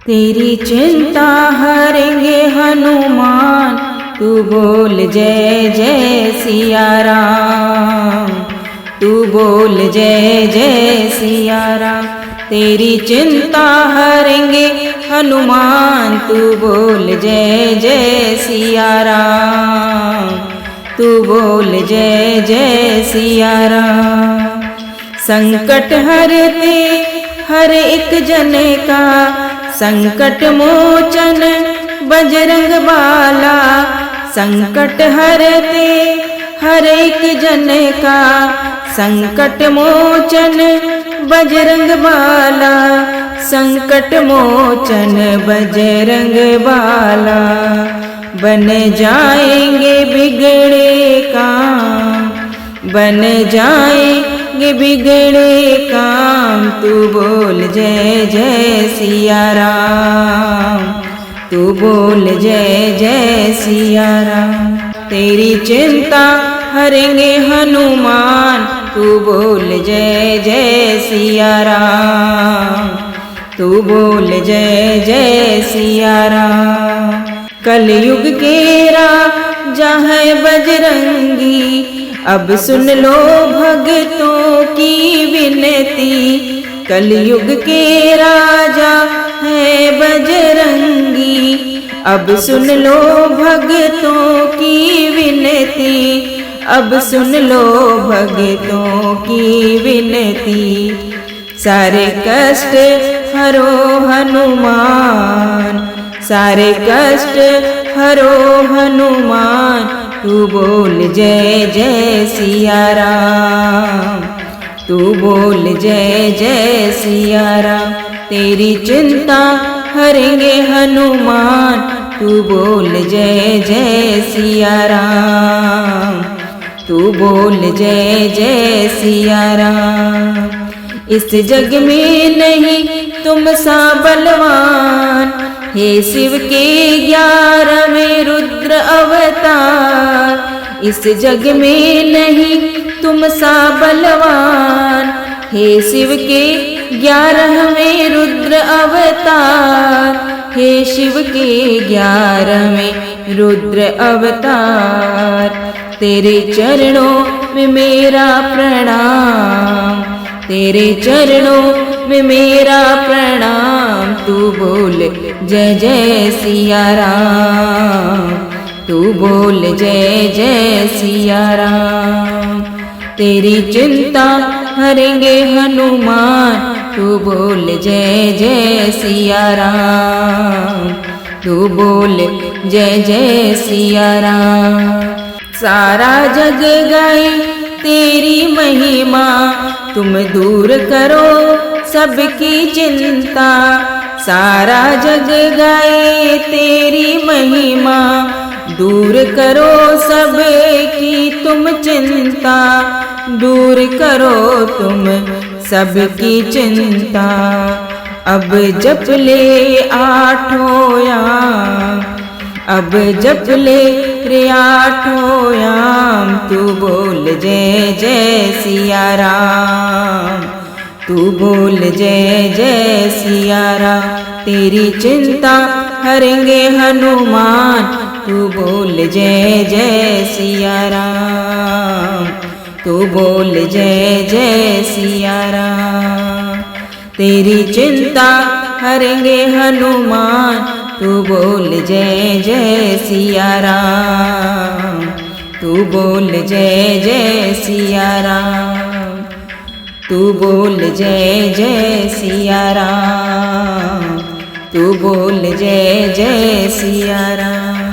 तेरी चिंता हरेंगे हनुमान, तू बोल जय जय सिया राम, तू बोल जय जय सिया राम। तेरी चिंता हरेंगे हनुमान, तू बोल जय जय सिया राम, तू बोल जय जय सिया राम। संकट हरते हर एक जन का, संकट मोचन बजरंग बाला। संकट हरते हर एक जन का, संकट मोचन बजरंग बाला। संकट मोचन बजरंग बाला। बन जाएंगे बिगड़े काम, बन जाएंगे बिगड़े काम, तू बोल जय जय सिया राम, तू बोल जय जय सिया राम। तेरी चिंता हरेंगे हनुमान, तू बोल जय जय सिया राम, तू बोल जय जय सिया राम। कलयुग के राजा है बजरंगी, अब सुन लो भक्तों की विनती। कलयुग के राजा है बजरंगी, अब सुन लो भक्तों की विनती। अब सुन लो भक्तों की विनती। सारे कष्ट हरो हनुमान, सारे कष्ट हरो हनुमान, तू बोल जय जय सिया राम, तू बोल जय जय सिया राम। तेरी चिंता हरेंगे हनुमान, तू बोल जय जय सिया राम, तू बोल जय जय सिया राम। इस जग में नहीं तुम सा बलवान, हे शिव के 11वें रुद्र अवतार। इस जग में नहीं तुम सा बलवान, हे शिव के 11वें रुद्र अवतार। हे शिव के 11वें रुद्र अवतार। तेरे चरणों में मेरा प्रणाम, तेरे चरणों में मेरा प्रणाम, तू बोल जय जय सिया राम, तू बोल जय जय सिया राम। तेरी चिंता हरेंगे हनुमान, तू बोल जय जय सिया राम, तू बोल जय जय सिया राम। सारा जग गाए तेरी महिमा, तुम दूर करो सबकी चिंता। सारा जग गाए तेरी महिमा, दूर करो सबकी तुम चिंता। दूर करो तुम सबकी चिंता। अब जप ले 8 याम, अब जप ले रे 8 याम, तू बोल जय जय सिया राम, तू बोल जय जय सिया राम। तेरी चिंता हरेंगे हनुमान, तू बोल जय जय सिया राम, तू बोल जय जय सिया राम। तेरी चिंता हरेंगे हनुमान, तू बोल जय जय सिया राम, तू बोल जय जय सिया राम, तू बोल जय जय सिया राम, तू बोल जय जय सिया राम।